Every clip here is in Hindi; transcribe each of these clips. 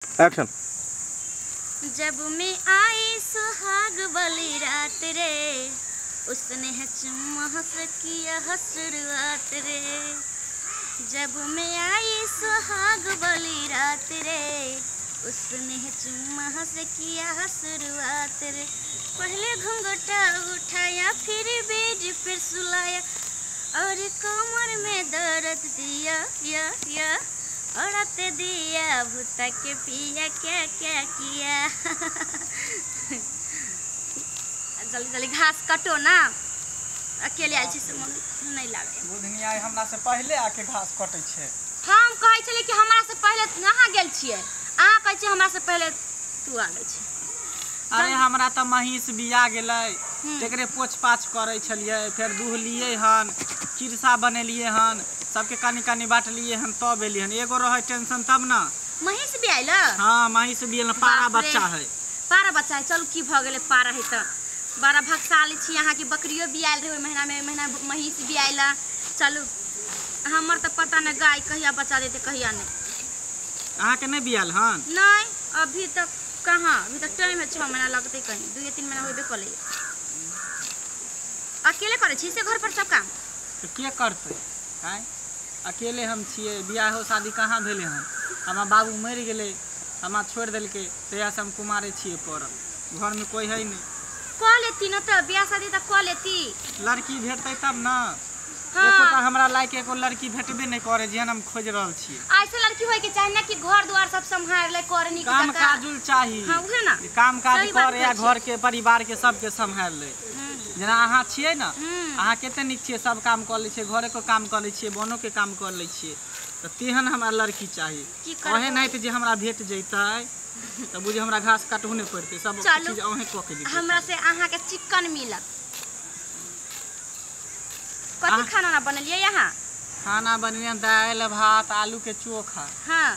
एक्शन। जब मैं आई सुहाग वाली रात रे, उसने है चुम्मा हंस किया शुरुआत रे। जब मैं आई सुहाग वाली रात रे, उसने है चुम्मा हंस किया शुरुआत रे। पहले घूंघटा उठाया, फिर बेड पर सुलाया, और कमर में दर्द दिया या औरत दिया भूता के पिया, क्या क्या किया। जल्दी जल्दी घास कटो ना, अकेले आयल छी से मन नहीं लागे। बुधनी आई हमरा से पहले आके घास कटे छे। हम कहै छले कि हमरा से पहले कहाँ गेल छियै, अहाँ कहै छी हमरा से पहले तू आ गेल छी। अरे हमरा त महीस बिया गेलै, एकरे पोछ पाछ करे छलिए, फिर दुहलिए हन, चिरसा बनेलिए हन, सबके कानी कानी बांटलिए हन, तब एलिए हन। एगो रहे टेंशन तब ना। महीस भी आइल? हां महीस बियल, पारा बच्चा है। पारा बच्चा है, चल की भ गेले, पारा है त बड़ा भगशाली छी। यहाँ की बकरियो भी आयल रहे महीना में, महीना महीस भी आइल। चलू हमर त पता न गाय कहिया बच्चा देते कहिया नहीं। अहाँ के नहीं बियाल हन? नहीं अभी तक कहाँ, अभी तक टाइम है, 6 महीना लगते, कहीं 2-3 महीना होबे कले। अकेले करे छी से घर पर सब काम? तो के करते हैं? अकेले हम छिए, बियाह हो शादी कहाँ भेले हन। हमार बाबू मर गेले, हमार छोड़ देलके, तहिया से हम कुमारे छिए पड़ल, घर में कोई है नहीं। कह लेती न त बियाह शादी त कह लेती, लड़की भेटते तब ना। हाँ। एकोटा हमरा लायक एको लड़की भेटबे नहीं करे जेहन हम खोज रहल छी। ऐसे लड़की होय के चाहे ना कि घर द्वार सब संभाल ले, करे नी काम काजुल चाहिए। हां उहे ना, काम काज सही बात करे या घर के परिवार के सबके संभाल ले। जेना अहाँ छिए ना, अहाँ कते नीक छिए, सब काम कर ले छिए, घरे को काम कर ले छिए, बनो के काम कर ले छिए, तो तेहन हमरा लड़की चाहिए। ओहे नहीं तो जे हमरा भेट जइतै तो बुझे हमरा घास काटहु नहीं पड़ते, सब चीज ओहे क के दीजिए। हमरा से अहाँ के चिकन मिलत। कथि खाना ना बनलिए यहाँ? खाना बनलिए दाल भात आलू के चोखा, हां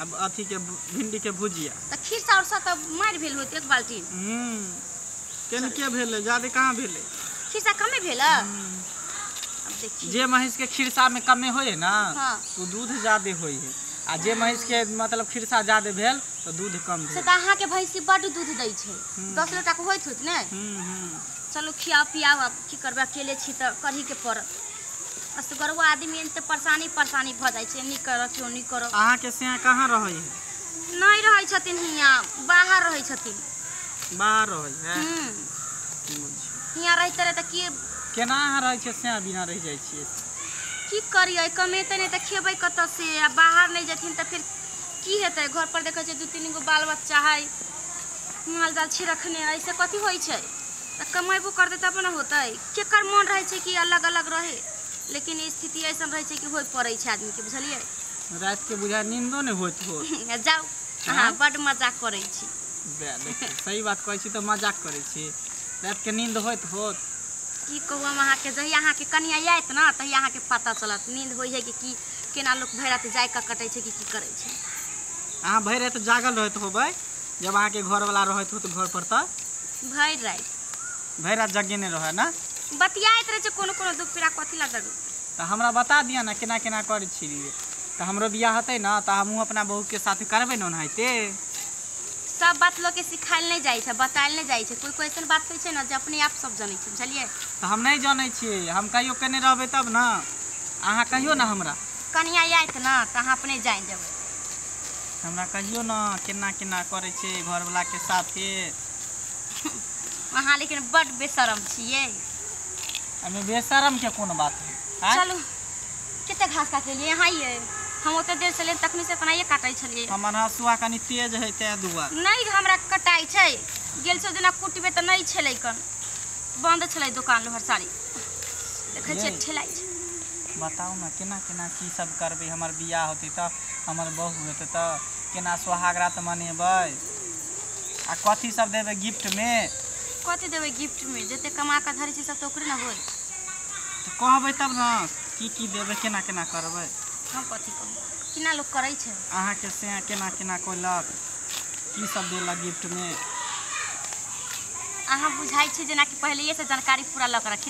अब अथी के भिंडी के भुजिया। त खीर चाउर सा त मार भेल होत एक बाल्टी। केन के भेले, ज्यादा कहाँ भेले, खीसा कमे भेल। अब देखिए जे महीस के खिरसा में कमे होए ना, हाँ। तो दूध ज्यादा होई है, आ जे महीस के मतलब खिरसा ज्यादा भेल तो दूध कम भेल। से त अहाँ के भैंसी बड़ दूध दै छै, 10 लोटा के होइत होत ने। चलो खिया पियाओ, अब की करबे, अकेले छी त करही के पड़त। असगरवा आदमी एते परेशानी भ जाय छै, नी कर क्यों नी करो। अहाँ के से कहाँ रहे है? नहीं रहै छथिन हियां, बाहर रहै छथिन। बाहर रहे है? हियां रहते रहे त की केना अहाँ रहे छै, से बिना रह जाय छियै? की करिए, कमेते नहीं त खेबै कत से, आ बाहर नहीं जथिन त फिर की हेतै। घर पर देखै छै 2-3 गो बाल बच्चा है, माल जाल छी रखने, ऐसे कथी होई छै? त कमेबो करते तब न होतै। केकर मन रहे छै कि अलग अलग रहे, लेकिन स्थिति ऐसा रहे छै कि होय पड़ै छै आदमी के, बुझलिए। रात के बुझा नींदो नहीं होत हो। जाओ हां बड़ मजाक करै छी। सही बात कहै छी, तो मजाक करै छी। रात के नींद होत की कहू हम अहाँ के, जहिया अहाँ के कनिया आयत ना तहिया अहाँ के पता चलत नींद होई है कि केना लोग भरि रात जाय क कटै छै कि की करै छै। अहाँ भरि रात जागल रहत होबै, जब अहाँ के घर वाला रहत हो तो घर पर त भरि रात जगे नहीं रहे ना, बतियाइत रहे छै कोनो कोनो दुख पीड़ा, कथी ला जगू। तो हमरा बता दिया ना केना केना करे छी, तो हमरो बियाह होते ना तो हमहू अपना बहू के साथ करबे न ओनाहिते। सब बात लोग के सिखाइल नहीं जाय छै, बताइल नहीं जाय छै। कोई कोई ऐसन बात होय छै ना जे अपने आप सब जानै छै, बुझलिए। तो हम नहीं जानै छियै, हम कहियो केने रहबे तब ना। अहाँ कहियो ना हमरा कनिया आयत ना त अहाँ अपने जान जेबै। हमरा कहियो ना केना केना करे छै घर वाला के साथे। वहाँ लेकिन बड़ बेशरम छियै। हमें बेशरम के कोन बात है? चलू कते घास काट लेलिए यहाँ ये, हम ओते देर से ले तखनी से कनाइए काटै छलिए। हमर हसुआ कनी तेज है ते दुआ नहीं हमरा कटाई छै, गेल छौ दिना कुटबे त नहीं छलै, कन बंद छलै दुकान लोहर साड़ी, देखै छै ठेलाई छै। बताओ ना केना केना की सब करबे, हमर बियाह होते त हमर बहू होते त केना सुहागरात मनेबै, आ कथी सब देबे गिफ्ट में? कथी देबै गिफ्ट में? जते कमा के धरै छै सब त ओकरे ना होय। तो कहबै तब ना की देबे, केना केना करबै। हम कथी कहू, केना लोग करै छै। अहाँ के से केना केना कोलक, की सब देलक गिफ्ट में? अहाँ बुझाइ छै जेना कि पहले से जानकारी पूरा लग रखी ना।